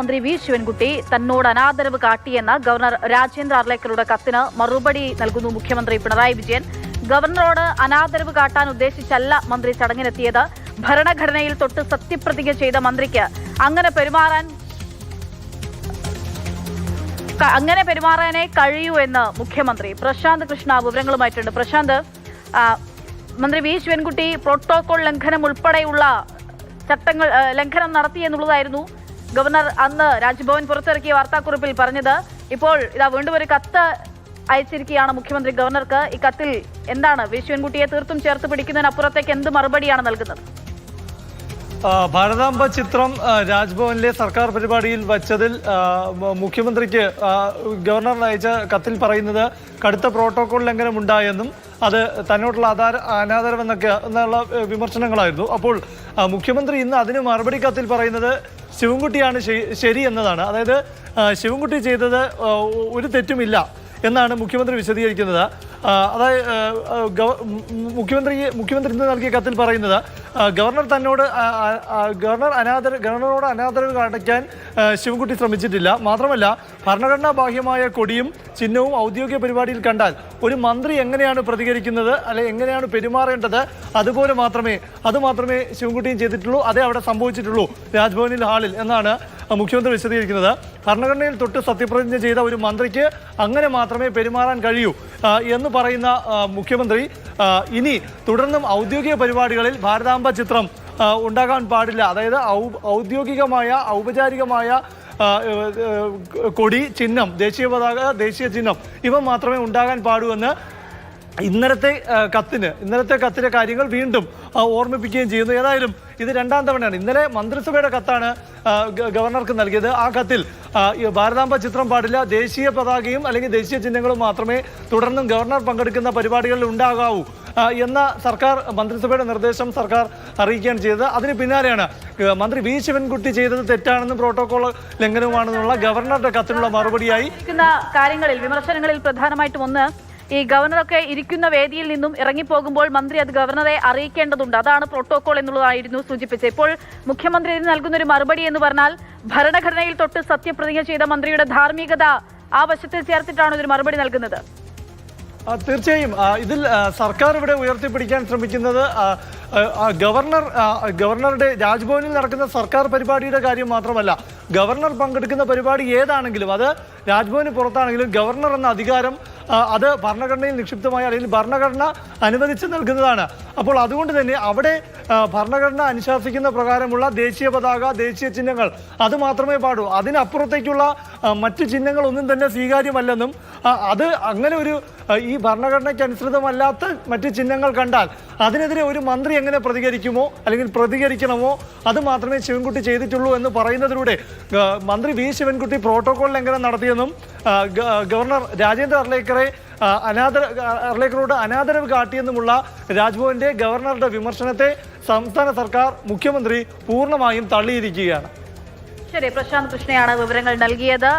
മന്ത്രി വി ശിവൻകുട്ടി തന്നോട് അനാദരവ് കാട്ടിയെന്ന ഗവർണർ രാജേന്ദ്ര അർലേക്കറുടെ കത്തിന് മറുപടി നൽകുന്നു മുഖ്യമന്ത്രി പിണറായി വിജയൻ. ഗവർണറോട് അനാദരവ് കാട്ടാൻ ഉദ്ദേശിച്ചല്ല മന്ത്രി ചടങ്ങിനെത്തിയത്. ഭരണഘടനയിൽ തൊട്ട് സത്യപ്രതിജ്ഞ ചെയ്ത മന്ത്രിക്ക് അങ്ങനെ പെരുമാറാനേ കഴിയൂ എന്ന് മുഖ്യമന്ത്രി. പ്രശാന്ത് കൃഷ്ണ വിവരങ്ങളുമായിട്ടുണ്ട്. പ്രശാന്ത്, മന്ത്രി വി ശിവൻകുട്ടി പ്രോട്ടോകോൾ ലംഘനം ഉൾപ്പെടെയുള്ള ചട്ടങ്ങൾ ലംഘനം നടത്തി എന്നുള്ളതായിരുന്നു ഗവർണർ അന്ന് രാജ്ഭവൻ പുറത്തിറക്കിയ വാർത്താക്കുറിപ്പിൽ പറഞ്ഞത്. ഇപ്പോൾ ഇതാ വീണ്ടും ഒരു കത്ത് അയച്ചിരിക്കുകയാണ് മുഖ്യമന്ത്രി ഗവർണർക്ക്. ഈ കത്തിൽ എന്താണ് വി ശിവൻകുട്ടിയെ തീർത്തും ചേർത്ത് പിടിക്കുന്നതിനപ്പുറത്തേക്ക് എന്ത് മറുപടിയാണ് നൽകുന്നത്? ഭാരതാംബ ചിത്രം രാജ്ഭവനിലെ സർക്കാർ പരിപാടിയിൽ വച്ചതിൽ മുഖ്യമന്ത്രിക്ക് ഗവർണർ അയച്ച കത്തിൽ പറയുന്നത് കടുത്ത പ്രോട്ടോകോൾ ലംഘനം ഉണ്ടായെന്നും അത് തന്നോടുള്ള അനാദരവെന്നൊക്കെ എന്നുള്ള വിമർശനങ്ങളായിരുന്നു. അപ്പോൾ മുഖ്യമന്ത്രി ഇന്ന് അതിന് മറുപടി കത്തിൽ പറയുന്നത് ശിവൻകുട്ടിയാണ് ശരി എന്നതാണ്. അതായത് ശിവൻകുട്ടി ചെയ്തത് ഒരു തെറ്റുമില്ല എന്നാണ് മുഖ്യമന്ത്രി വിശദീകരിക്കുന്നത്. അതായത് മുഖ്യമന്ത്രി ഇന്ന് നൽകിയ കത്തിൽ പറയുന്നത് ഗവർണറോട് അനാദരവ് കാണിക്കാൻ ശിവൻകുട്ടി ശ്രമിച്ചിട്ടില്ല. മാത്രമല്ല, ഭരണഘടനാ ബാഹ്യമായ കൊടിയും ചിഹ്നവും ഔദ്യോഗിക പരിപാടിയിൽ കണ്ടാൽ ഒരു മന്ത്രി എങ്ങനെയാണ് പ്രതികരിക്കുന്നത്, അല്ലെങ്കിൽ എങ്ങനെയാണ് പെരുമാറേണ്ടത്, അത് മാത്രമേ ശിവൻകുട്ടിയും ചെയ്തിട്ടുള്ളൂ. അതേ അവിടെ സംഭവിച്ചിട്ടുള്ളൂ രാജ്ഭവനിൽ ഹാളിൽ എന്നാണ് മുഖ്യമന്ത്രി വിശദീകരിക്കുന്നത്. ഭരണഘടനയിൽ തൊട്ട് സത്യപ്രതിജ്ഞ ചെയ്ത ഒരു മന്ത്രിക്ക് അങ്ങനെ മാത്രമേ പെരുമാറാൻ കഴിയൂ എന്ന് പറയുന്ന മുഖ്യമന്ത്രി ഇനി തുടർന്നും ഔദ്യോഗിക പരിപാടികളിൽ ഭാരതാംബ ചിത്രം ഉണ്ടാകാൻ പാടില്ല. അതായത് ഔപചാരികമായ കൊടി, ചിഹ്നം, ദേശീയ പതാക, ദേശീയ ചിഹ്നം ഇവ മാത്രമേ ഉണ്ടാകാൻ പാടൂ എന്ന് ഇന്നലത്തെ കത്തിലെ കാര്യങ്ങൾ വീണ്ടും ഓർമ്മിപ്പിക്കുകയും ചെയ്യുന്നു. ഏതായാലും ഇത് രണ്ടാം തവണയാണ്. ഇന്നലെ മന്ത്രിസഭയുടെ കത്താണ് ഗവർണർക്ക് നൽകിയത്. ആ കത്തിൽ ഭാരതാംബ ചിത്രം പാടില്ല, ദേശീയ പതാകയും അല്ലെങ്കിൽ ദേശീയ ചിഹ്നങ്ങളും മാത്രമേ തുടർന്നും ഗവർണർ പങ്കെടുക്കുന്ന പരിപാടികളിൽ ഉണ്ടാകാവൂ എന്ന മന്ത്രിസഭയുടെ നിർദ്ദേശം സർക്കാർ അറിയിക്കുകയാണ് ചെയ്തത്. അതിന് പിന്നാലെയാണ് മന്ത്രി വി ശിവൻകുട്ടി ചെയ്തത് തെറ്റാണെന്നും പ്രോട്ടോകോൾ ലംഘനവുമാണെന്നുള്ള ഗവർണറുടെ കത്തിനുള്ള മറുപടിയായി വിമർശനങ്ങളിൽ പ്രധാനമായിട്ടും ഒന്ന്, ഈ ഗവർണറൊക്കെ ഇരിക്കുന്ന വേദിയിൽ നിന്നും ഇറങ്ങിപ്പോകുമ്പോൾ മന്ത്രി അത് ഗവർണറെ അറിയിക്കേണ്ടതുണ്ട്. അതാണ് പ്രോട്ടോകോൾ എന്നുള്ളതായിരുന്നു സൂചിപ്പിച്ചത്. ഇപ്പോൾ മുഖ്യമന്ത്രി നൽകുന്ന ഒരു മറുപടി എന്ന് പറഞ്ഞാൽ ഭരണഘടനയിൽ തൊട്ട് സത്യപ്രതിജ്ഞ ചെയ്ത മന്ത്രിയുടെ ധാർമ്മികത ആ വശത്തിൽ ചേർത്തിട്ടാണ് ഒരു മറുപടി നൽകുന്നത്. തീർച്ചയായും ഇതിൽ സർക്കാർ ഇവിടെ ഉയർത്തിപ്പിടിക്കാൻ ശ്രമിക്കുന്നത് ഗവർണറുടെ രാജ്ഭവനിൽ നടക്കുന്ന സർക്കാർ പരിപാടിയുടെ കാര്യം മാത്രമല്ല, ഗവർണർ പങ്കെടുക്കുന്ന പരിപാടി ഏതാണെങ്കിലും അത് രാജ്ഭവന് പുറത്താണെങ്കിലും ഗവർണർ എന്ന അധികാരം അത് ഭരണഘടനയിൽ നിക്ഷിപ്തമായ അല്ലെങ്കിൽ ഭരണഘടന അനുവദിച്ച് നൽകുന്നതാണ്. അപ്പോൾ അതുകൊണ്ട് തന്നെ അവിടെ ഭരണഘടന അനുശാസിക്കുന്ന പ്രകാരമുള്ള ദേശീയ പതാക, ദേശീയ ചിഹ്നങ്ങൾ അത് മാത്രമേ പാടൂ. അതിനപ്പുറത്തേക്കുള്ള മറ്റു ചിഹ്നങ്ങളൊന്നും തന്നെ സ്വീകാര്യമല്ലെന്നും അത് അങ്ങനെ ഈ ഭരണഘടനയ്ക്ക് അനുസൃതമല്ലാത്ത മറ്റ് ചിഹ്നങ്ങൾ കണ്ടാൽ അതിനെതിരെ ഒരു മന്ത്രി എങ്ങനെ പ്രതികരിക്കുമോ അല്ലെങ്കിൽ പ്രതികരിക്കണമോ അത് മാത്രമേ ശിവൻകുട്ടി ചെയ്തിട്ടുള്ളൂ എന്ന് പറയുന്നതിലൂടെ മന്ത്രി വി ശിവൻകുട്ടി പ്രോട്ടോകോൾ ലംഘനം നടത്തിയെന്നും ഗവർണർ രാജേന്ദ്ര അർലേക്കറോട് അനാദരവ് കാട്ടിയെന്നുമുള്ള രാജ്ഭവന്റെ ഗവർണറുടെ വിമർശനത്തെ സംസ്ഥാന സർക്കാർ, മുഖ്യമന്ത്രി പൂർണ്ണമായും തള്ളിയിരിക്കുകയാണ്. ശരി, പ്രശാന്ത് കൃഷ്ണയാണ് വിവരങ്ങൾ നൽകിയത്.